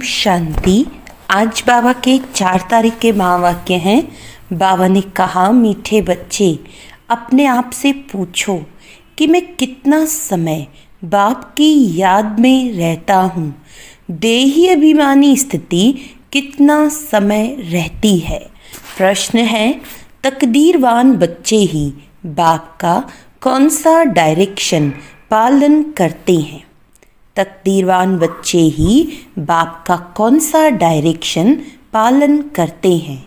शांति। आज बाबा के 4 तारीख के महावाक्य हैं। बाबा ने कहा, मीठे बच्चे अपने आप से पूछो कि मैं कितना समय बाप की याद में रहता हूँ। देही अभिमानी स्थिति कितना समय रहती है। प्रश्न है, तकदीरवान बच्चे ही बाप का कौन सा डायरेक्शन पालन करते हैं। तकदीरवान बच्चे ही बाप का कौन सा डायरेक्शन पालन करते हैं।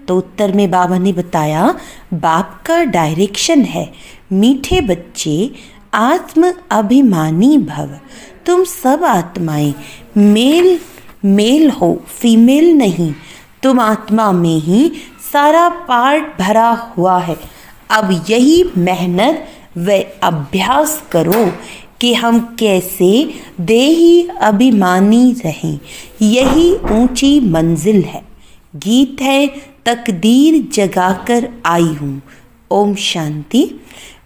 तो उत्तर में बाबा ने बताया, बाप का डायरेक्शन है, मीठे बच्चे आत्म अभिमानी भव। तुम सब आत्माएं मेल हो, फीमेल नहीं। तुम आत्मा में ही सारा पार्ट भरा हुआ है। अब यही मेहनत व अभ्यास करो कि हम कैसे देही अभिमानी रहें। यही ऊंची मंजिल है। गीत है, तकदीर जगाकर आई हूँ। ओम शांति।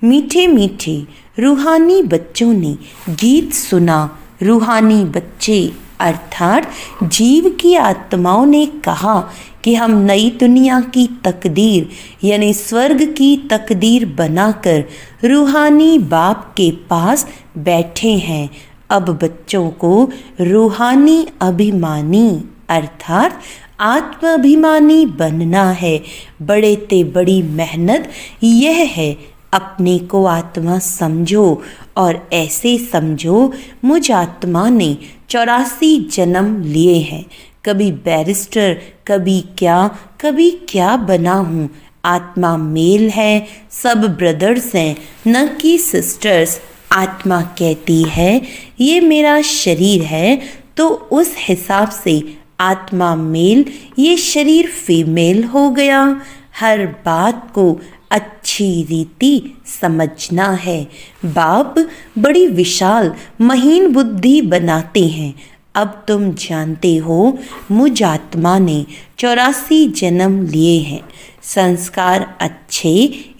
मीठे मीठे रूहानी बच्चों ने गीत सुना। रूहानी बच्चे अर्थात जीव की आत्माओं ने कहा कि हम नई दुनिया की तकदीर यानी स्वर्ग की तकदीर बनाकर रूहानी बाप के पास बैठे हैं। अब बच्चों को रूहानी अभिमानी अर्थात आत्म अभिमानी बनना है। बड़े ते बड़ी मेहनत यह है, अपने को आत्मा समझो और ऐसे समझो, मुझ आत्मा ने 84 जन्म लिए हैं। कभी बैरिस्टर, कभी क्या बना हूँ। आत्मा मेल है, सब ब्रदर्स हैं, न कि सिस्टर्स। आत्मा कहती है ये मेरा शरीर है, तो उस हिसाब से आत्मा मेल, ये शरीर फीमेल हो गया। हर बात को अच्छी रीति समझना है। बाप बड़ी विशाल महीन बुद्धि बनाते हैं। अब तुम जानते हो, मुझ आत्मा ने 84 जन्म लिए हैं। संस्कार अच्छे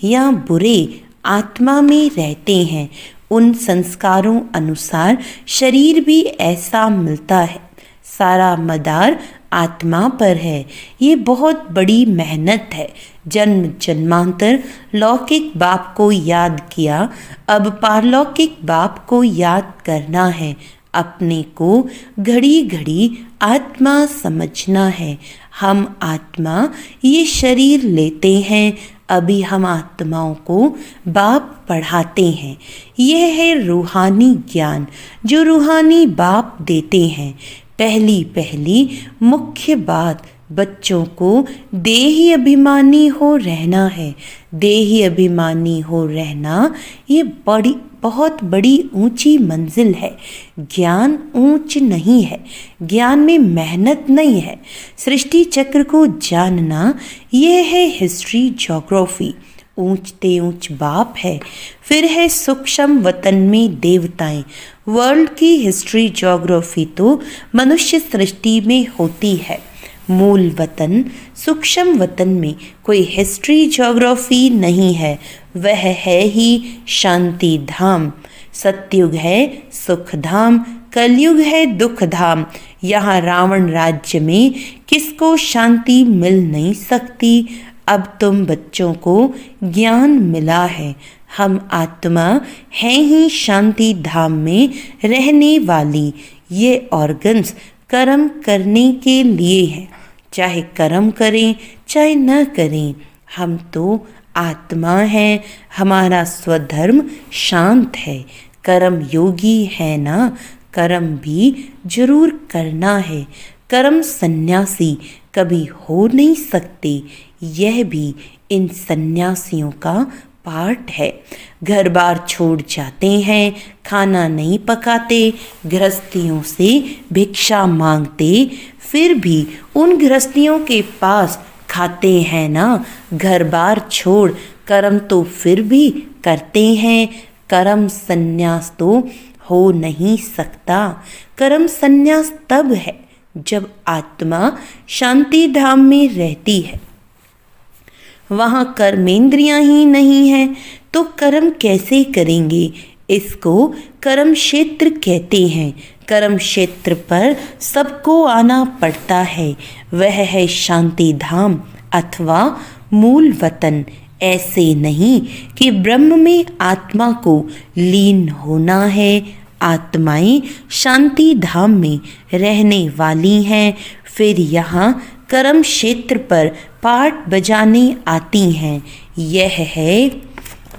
या बुरे आत्मा में रहते हैं। उन संस्कारों अनुसार शरीर भी ऐसा मिलता है। सारा मदार आत्मा पर है। ये बहुत बड़ी मेहनत है। जन्म जन्मांतर लौकिक बाप को याद किया, अब पारलौकिक बाप को याद करना है। अपने को घड़ी घड़ी आत्मा समझना है। हम आत्मा ये शरीर लेते हैं। अभी हम आत्माओं को बाप पढ़ाते हैं। यह है रूहानी ज्ञान जो रूहानी बाप देते हैं। पहली मुख्य बात, बच्चों को देही अभिमानी हो रहना है। देही अभिमानी हो रहना ये बहुत बड़ी ऊंची मंजिल है। ज्ञान ऊंच नहीं है, ज्ञान में मेहनत नहीं है। सृष्टि चक्र को जानना यह है हिस्ट्री ज्योग्राफी। ऊंचते ऊंच बाप है, फिर है सूक्ष्म वतन में देवताएं। वर्ल्ड की हिस्ट्री ज्योग्राफी तो मनुष्य सृष्टि में होती है। मूल वतन सूक्ष्म वतन में कोई हिस्ट्री ज्योग्राफी नहीं है। वह है ही शांति धाम। सतयुग है सुख धाम, कलयुग है दुख धाम। यहाँ रावण राज्य में किसको शांति मिल नहीं सकती। अब तुम बच्चों को ज्ञान मिला है। हम आत्मा हैं ही शांति धाम में रहने वाली। ये ऑर्गन्स कर्म करने के लिए हैं। चाहे कर्म करें चाहे न करें, हम तो आत्मा हैं। हमारा स्वधर्म शांत है। कर्म योगी है ना, कर्म भी जरूर करना है। कर्म सन्यासी कभी हो नहीं सकते। यह भी इन सन्यासियों का पार्ट है। घर बार छोड़ जाते हैं, खाना नहीं पकाते, गृहस्थियों से भिक्षा मांगते, फिर भी उन गृहस्थियों के पास खाते हैं ना। घर बार छोड़ कर्म तो फिर भी करते हैं। कर्म संन्यास तो हो नहीं सकता। कर्म संन्यास तब है जब आत्मा शांति धाम में रहती है। वहाँ कर्मेंद्रियां ही नहीं हैं तो कर्म कैसे करेंगे। इसको कर्म क्षेत्र कहते हैं। कर्म क्षेत्र पर सबको आना पड़ता है, वह है शांति धाम अथवा मूल वतन। ऐसे नहीं कि ब्रह्म में आत्मा को लीन होना है। आत्माएं शांति धाम में रहने वाली हैं, फिर यहाँ कर्म क्षेत्र पर पाठ बजाने आती हैं। यह है,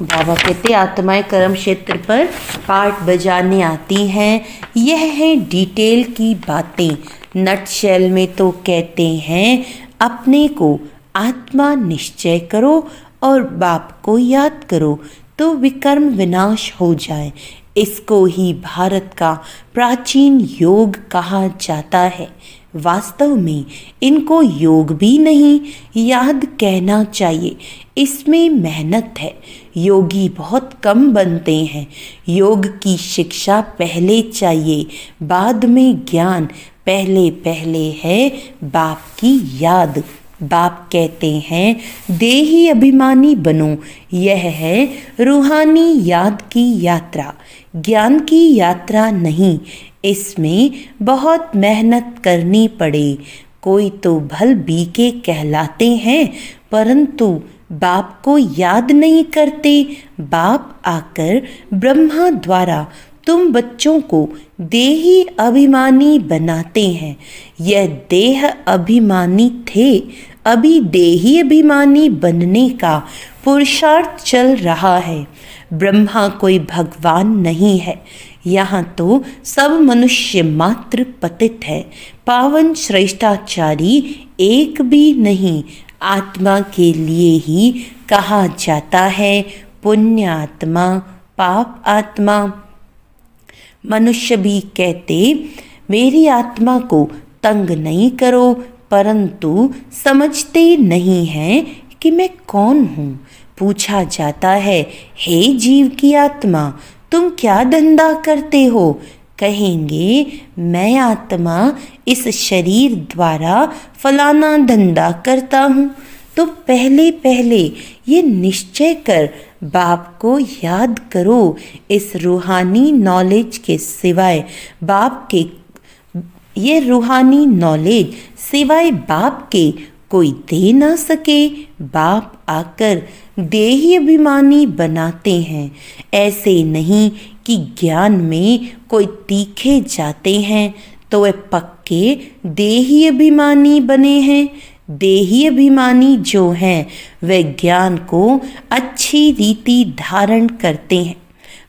बाबा कहते आत्माएं कर्म क्षेत्र पर पाठ बजाने आती हैं। यह है डिटेल की बातें। नटशेल में तो कहते हैं अपने को आत्मा निश्चय करो और बाप को याद करो तो विकर्म विनाश हो जाए। इसको ही भारत का प्राचीन योग कहा जाता है। वास्तव में इनको योग भी नहीं, याद कहना चाहिए। इसमें मेहनत है। योगी बहुत कम बनते हैं। योग की शिक्षा पहले चाहिए, बाद में ज्ञान। पहले पहले है बाप की याद। बाप कहते हैं देही अभिमानी बनो। यह है रूहानी याद की यात्रा, ज्ञान की यात्रा नहीं। इसमें बहुत मेहनत करनी पड़े। कोई तो भल बीके कहलाते हैं परंतु बाप को याद नहीं करते। बाप आकर ब्रह्मा द्वारा तुम बच्चों को देही अभिमानी बनाते हैं। यह देह अभिमानी थे, अभी देही अभिमानी बनने का पुरुषार्थ चल रहा है। ब्रह्मा कोई भगवान नहीं है। यहाँ तो सब मनुष्य मात्र पतित है। पावन श्रेष्ठाचारी एक भी नहीं। आत्मा के लिए ही कहा जाता है पुण्य आत्मा, पाप आत्मा। मनुष्य भी कहते मेरी आत्मा को तंग नहीं करो, परंतु समझते नहीं हैं कि मैं कौन हूँ। पूछा जाता है हे जीव की आत्मा तुम क्या धंधा करते हो? कहेंगे मैं आत्मा इस शरीर द्वारा फलाना धंधा करता हूँ। तो पहले पहले ये निश्चय कर बाप को याद करो। इस रूहानी नॉलेज के सिवाय बाप के, ये रूहानी नॉलेज सिवाय बाप के कोई दे ना सके। बाप आकर देही अभिमानी बनाते हैं। ऐसे नहीं कि ज्ञान में कोई तीखे जाते हैं तो वे पक्के देही अभिमानी बने हैं। देही अभिमानी जो हैं वे ज्ञान को अच्छी रीति धारण करते हैं।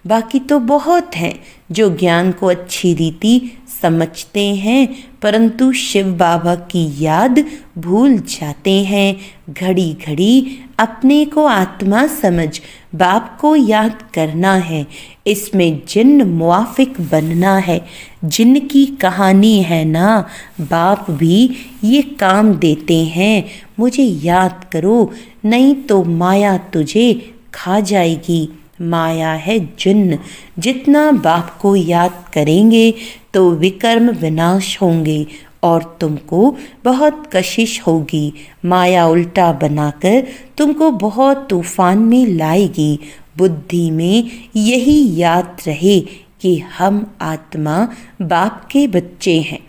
बाकी तो बहुत हैं जो ज्ञान को अच्छी रीति समझते हैं परंतु शिव बाबा की याद भूल जाते हैं। घड़ी घड़ी अपने को आत्मा समझ बाप को याद करना है। इसमें जिन मुआफिक बनना है। जिनकी कहानी है ना, बाप भी ये काम देते हैं मुझे याद करो नहीं तो माया तुझे खा जाएगी। माया है जिन्न। जितना बाप को याद करेंगे तो विकर्म विनाश होंगे और तुमको बहुत कशिश होगी। माया उल्टा बनाकर तुमको बहुत तूफान में लाएगी। बुद्धि में यही याद रहे कि हम आत्मा बाप के बच्चे हैं।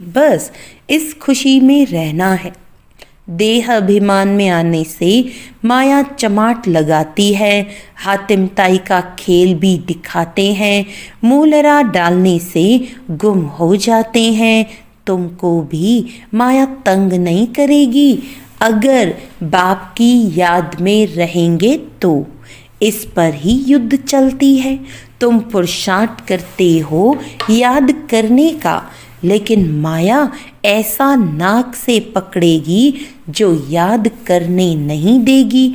बस इस खुशी में रहना है। देह अभिमान में आने से माया चमाट लगाती है। हातिम ताई का खेल भी दिखाते हैं। मूलरा डालने से गुम हो जाते हैं। तुमको भी माया तंग नहीं करेगी अगर बाप की याद में रहेंगे तो। इस पर ही युद्ध चलती है। तुम पुरुषार्थ करते हो याद करने का, लेकिन माया ऐसा नाक से पकड़ेगी जो याद करने नहीं देगी।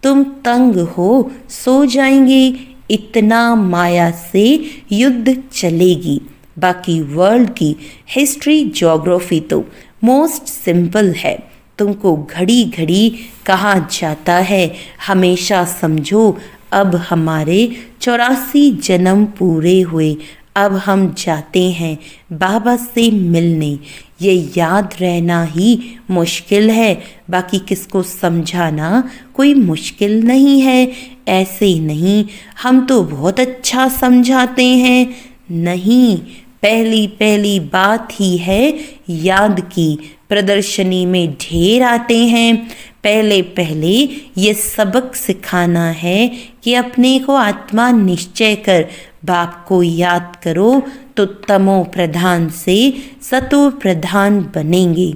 तुम तंग हो सो जाएंगे। इतना माया से युद्ध चलेगी। बाकी वर्ल्ड की हिस्ट्री ज्योग्राफी तो मोस्ट सिंपल है। तुमको घड़ी घड़ी कहा जाता है हमेशा समझो अब हमारे 84 जन्म पूरे हुए, अब हम जाते हैं बाबा से मिलने। ये याद रहना ही मुश्किल है, बाकी किसको समझाना कोई मुश्किल नहीं है। ऐसे नहीं, हम तो बहुत अच्छा समझाते हैं। नहीं, पहली पहली बात ही है याद की। प्रदर्शनी में ढेर आते हैं। पहले पहले ये सबक सिखाना है कि अपने को आत्मा निश्चय कर बाप को याद करो तो तमो प्रधान से सतो प्रधान बनेंगे।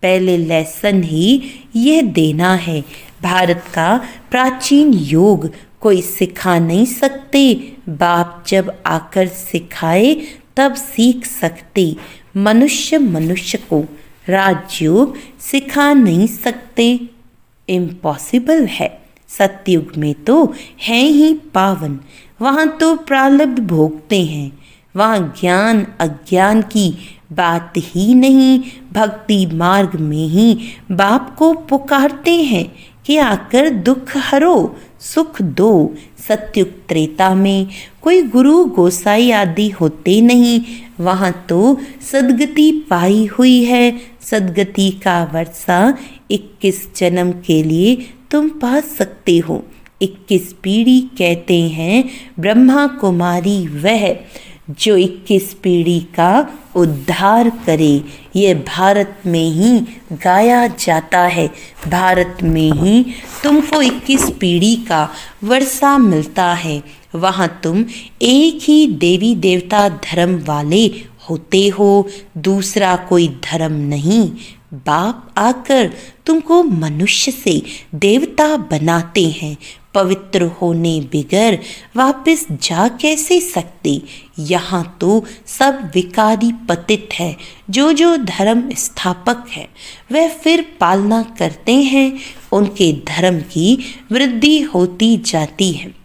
पहले लेसन ही यह देना है। भारत का प्राचीन योग कोई सिखा नहीं सकते। बाप जब आकर सिखाए तब सीख सकते। मनुष्य मनुष्य को राजयोग सिखा नहीं सकते। इम्पॉसिबल है। सतयुग में तो है ही पावन, वहाँ तो प्रारब्ध भोगते हैं। वहाँ ज्ञान अज्ञान की बात ही नहीं। भक्ति मार्ग में ही बाप को पुकारते हैं कि आकर दुख हरो सुख दो। सतयुग त्रेता में कोई गुरु गोसाई आदि होते नहीं। वहाँ तो सदगति पाई हुई है। सदगति का वर्षा 21 जन्म के लिए तुम पा सकते हो। 21 पीढ़ी कहते हैं ब्रह्मा कुमारी वह जो 21 पीढ़ी का उद्धार करे। ये भारत में ही गाया जाता है। भारत में ही तुमको 21 पीढ़ी का वर्षा मिलता है। वहाँ तुम एक ही देवी देवता धर्म वाले होते हो, दूसरा कोई धर्म नहीं। बाप आकर तुमको मनुष्य से देवता बनाते हैं। पवित्र होने बिगर वापस जा कैसे सकते। यहाँ तो सब विकारी पतित है। जो धर्म स्थापक है वह फिर पालना करते हैं। उनके धर्म की वृद्धि होती जाती है।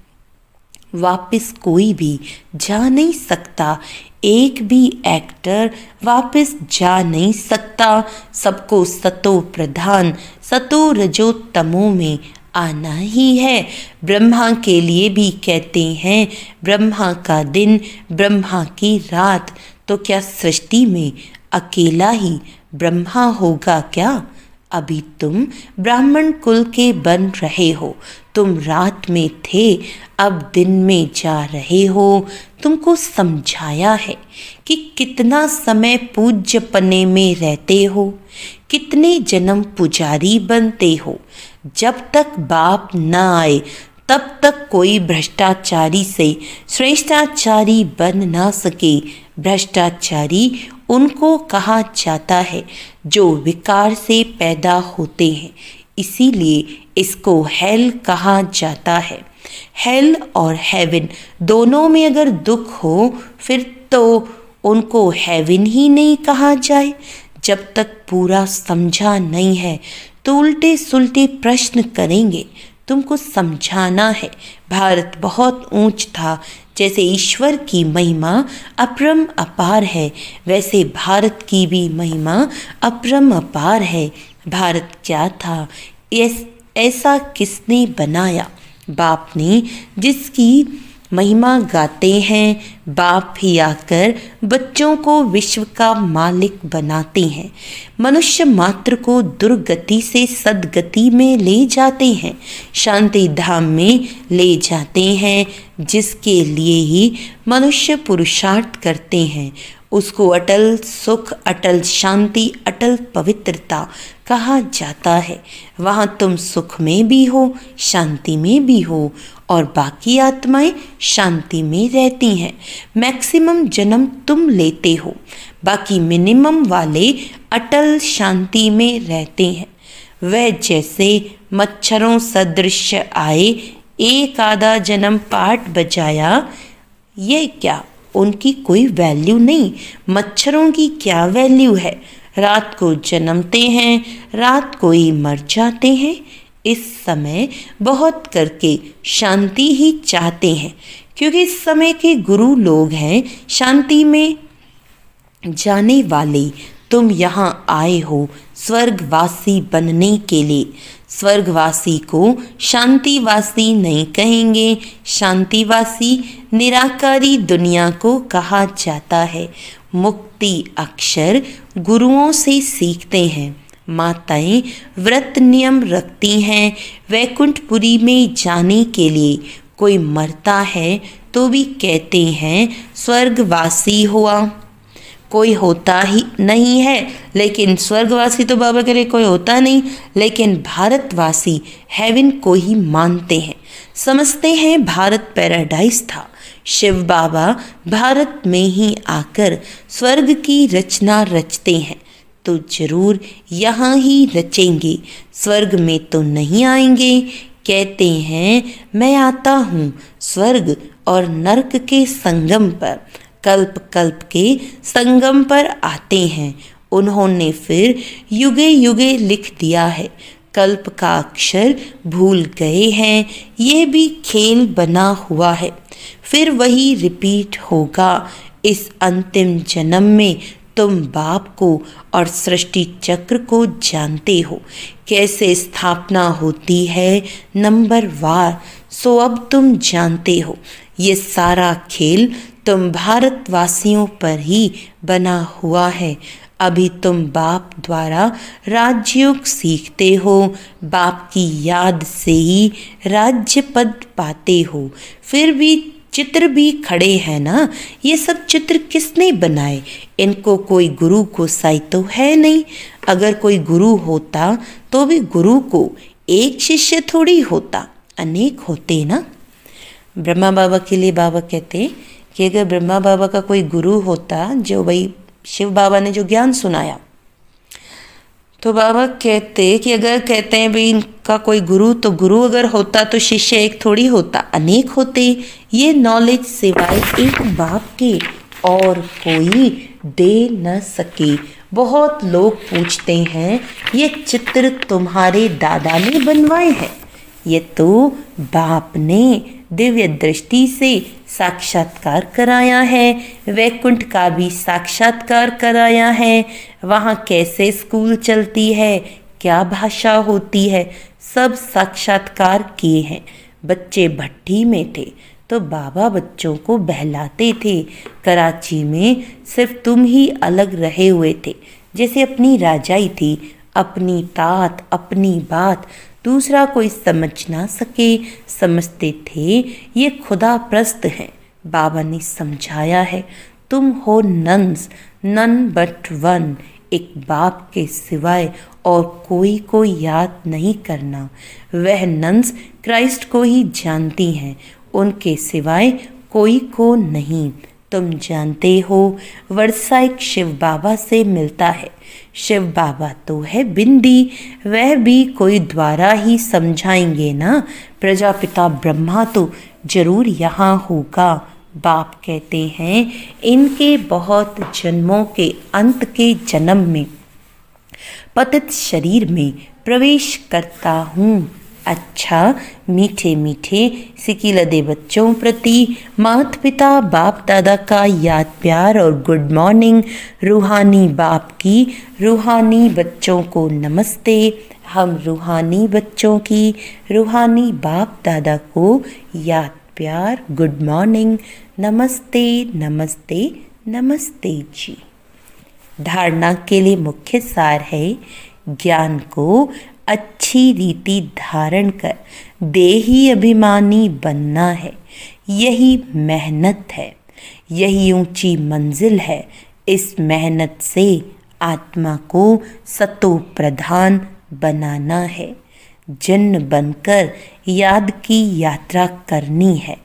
वापस कोई भी जा नहीं सकता। एक भी एक्टर वापस जा नहीं सकता। सबको सतो प्रधान सतो रजो तमो में आना ही है। ब्रह्मा के लिए भी कहते हैं ब्रह्मा का दिन ब्रह्मा की रात। तो क्या सृष्टि में अकेला ही ब्रह्मा होगा क्या? अभी तुम ब्राह्मण कुल के बन रहे हो। तुम रात में थे, अब दिन में जा रहे हो। तुमको समझाया है कि कितना समय पूज्यपने में रहते हो, कितने जन्म पुजारी बनते हो। जब तक बाप न आए तब तक कोई भ्रष्टाचारी से श्रेष्ठाचारी बन ना सके। भ्रष्टाचारी उनको कहा जाता है जो विकार से पैदा होते हैं। इसीलिए इसको हेल कहा जाता है। हेल और हेवन दोनों में अगर दुख हो फिर तो उनको हेवन ही नहीं कहा जाए। जब तक पूरा समझा नहीं है तो उल्टे सुलटे प्रश्न करेंगे। तुमको समझाना है भारत बहुत ऊंच था। जैसे ईश्वर की महिमा अपरम अपार है, वैसे भारत की भी महिमा अपरम अपार है। भारत क्या था, ऐसा किसने बनाया? बाप ने, जिसकी महिमा गाते हैं। बाप ही आकर बच्चों को विश्व का मालिक बनाते हैं। मनुष्य मात्र को दुर्गति से सद्गति में ले जाते हैं, शांति धाम में ले जाते हैं। जिसके लिए ही मनुष्य पुरुषार्थ करते हैं उसको अटल सुख, अटल शांति, अटल पवित्रता कहा जाता है। वहाँ तुम सुख में भी हो, शांति में भी हो और बाकी आत्माएं शांति में रहती हैं। मैक्सिमम जन्म तुम लेते हो, बाकी मिनिमम वाले अटल शांति में रहते हैं। वह जैसे मच्छरों सदृश आए, एक आधा जन्म पाठ बजाया, ये क्या, उनकी कोई वैल्यू नहीं। मच्छरों की क्या वैल्यू है? रात को जन्मते हैं, रात को ही मर जाते हैं। इस समय बहुत करके शांति ही चाहते हैं, क्योंकि इस समय के गुरु लोग हैं शांति में जाने वाले। तुम यहाँ आए हो स्वर्गवासी बनने के लिए। स्वर्गवासी को शांतिवासी नहीं कहेंगे, शांतिवासी निराकारी दुनिया को कहा जाता है। मुक्ति अक्षर गुरुओं से सीखते हैं। माताएं व्रत नियम रखती हैं। वैकुंठपुरी में जाने के लिए कोई मरता है तो भी कहते हैं स्वर्गवासी हुआ। कोई होता ही नहीं है, लेकिन स्वर्गवासी तो बाबा के लिए कोई होता नहीं, लेकिन भारतवासी हेवन को ही मानते हैं, समझते हैं भारत पैराडाइज था। शिव बाबा भारत में ही आकर स्वर्ग की रचना रचते हैं तो जरूर यहाँ ही रचेंगे, स्वर्ग में तो नहीं आएंगे। कहते हैं मैं आता हूँ स्वर्ग और नरक के संगम पर, कल्प कल्प के संगम पर आते हैं। उन्होंने फिर युगे युगे लिख दिया है, कल्प का अक्षर भूल गए हैं, ये भी खेल बना हुआ है, फिर वही रिपीट होगा। इस अंतिम जन्म में तुम बाप को और सृष्टि चक्र को जानते हो, कैसे स्थापना होती है नंबर वार, सो अब तुम जानते हो। ये सारा खेल तुम भारतवासियों पर ही बना हुआ है। अभी तुम बाप द्वारा राजयोग सीखते हो, बाप की याद से ही राज्य पद पाते हो। फिर भी चित्र भी खड़े हैं ना, ये सब चित्र किसने बनाए? इनको कोई गुरु को साई तो है नहीं। अगर कोई गुरु होता तो भी गुरु को एक शिष्य थोड़ी होता, अनेक होते ना। ब्रह्मा बाबा के लिए बाबा कहते कि अगर ब्रह्मा बाबा का कोई गुरु होता, जो भाई शिव बाबा ने जो ज्ञान सुनाया, तो बाबा कहते कि अगर कहते हैं भाई इनका कोई गुरु, तो गुरु अगर होता तो शिष्य एक थोड़ी होता, अनेक होते। ये नॉलेज सिवाय एक बाप के और कोई दे न सके। बहुत लोग पूछते हैं ये चित्र तुम्हारे दादा ने बनवाए हैं? ये तो बाप ने दिव्य दृष्टि से साक्षात्कार कराया है, वैकुंठ का भी साक्षात्कार कराया है। वहाँ कैसे स्कूल चलती है, क्या भाषा होती है, सब साक्षात्कार किए हैं। बच्चे भट्टी में थे तो बाबा बच्चों को बहलाते थे। कराची में सिर्फ तुम ही अलग रहे हुए थे, जैसे अपनी राजाई थी, अपनी तात अपनी बात, दूसरा कोई समझ ना सके। समझते थे ये खुदा प्रस्त हैं। बाबा ने समझाया है तुम हो नन्स, नन बट वन, एक बाप के सिवाय और कोई को याद नहीं करना। वह नन्स क्राइस्ट को ही जानती हैं, उनके सिवाय कोई को नहीं। तुम जानते हो वर्षाइक शिव बाबा से मिलता है। शिव बाबा तो है बिंदी, वह भी कोई द्वारा ही समझाएंगे ना। प्रजापिता ब्रह्मा तो जरूर यहाँ होगा। बाप कहते हैं इनके बहुत जन्मों के अंत के जन्म में पतित शरीर में प्रवेश करता हूँ। अच्छा मीठे मीठे सिकिलदे बच्चों प्रति माता पिता बाप दादा का याद प्यार और गुड मॉर्निंग। रूहानी बाप की रूहानी बच्चों को नमस्ते। हम रूहानी बच्चों की रूहानी बाप दादा को याद प्यार गुड मॉर्निंग, नमस्ते नमस्ते नमस्ते जी। धारणा के लिए मुख्य सार है ज्ञान को अच्छी रीति धारण कर देही अभिमानी बनना है। यही मेहनत है, यही ऊंची मंजिल है। इस मेहनत से आत्मा को सतो प्रधान बनाना है। जिन्न बनकर याद की यात्रा करनी है।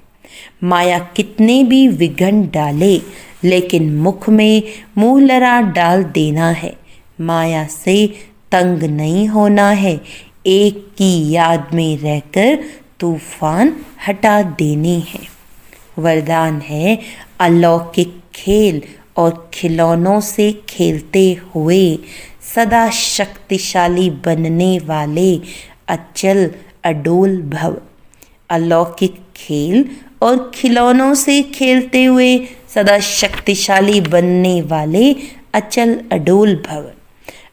माया कितने भी विघ्न डाले, लेकिन मुख में मुँह लड़ा डाल देना है। माया से तंग नहीं होना है। एक की याद में रहकर तूफान हटा देने हैं। वरदान है अलौकिक खेल और खिलौनों से खेलते हुए सदा शक्तिशाली बनने वाले अचल अडोल भव। अलौकिक खेल और खिलौनों से खेलते हुए सदा शक्तिशाली बनने वाले अचल अडोल भव।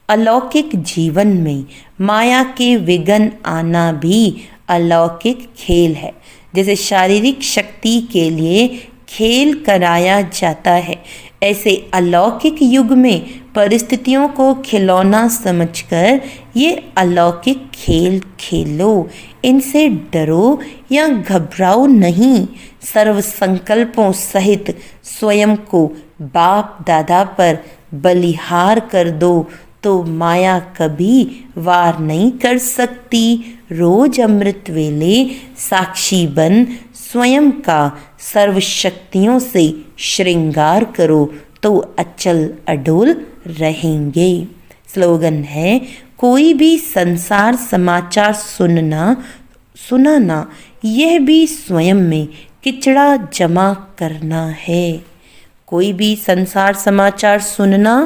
अलौकिक जीवन में माया के विघ्न आना भी अलौकिक खेल है। जैसे शारीरिक शक्ति के लिए खेल कराया जाता है, ऐसे अलौकिक युग में परिस्थितियों को खिलौना समझकर ये अलौकिक खेल खेलो। इनसे डरो या घबराओ नहीं। सर्व संकल्पों सहित स्वयं को बाप दादा पर बलिहार कर दो तो माया कभी वार नहीं कर सकती। रोज अमृत वेले साक्षी बन स्वयं का सर्व शक्तियों से श्रृंगार करो तो अचल अडोल रहेंगे। स्लोगन है, कोई भी संसार समाचार सुनाना यह भी स्वयं में किचड़ा जमा करना है। कोई भी संसार समाचार सुनना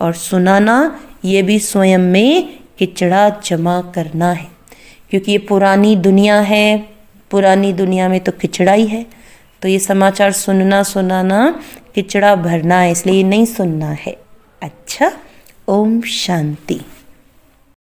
और सुनाना ये भी स्वयं में किचड़ा जमा करना है, क्योंकि ये पुरानी दुनिया है, पुरानी दुनिया में तो किचड़ा ही है। तो ये समाचार सुनना सुनाना किचड़ा भरना है, इसलिए नहीं सुनना है। अच्छा, ओम शांति।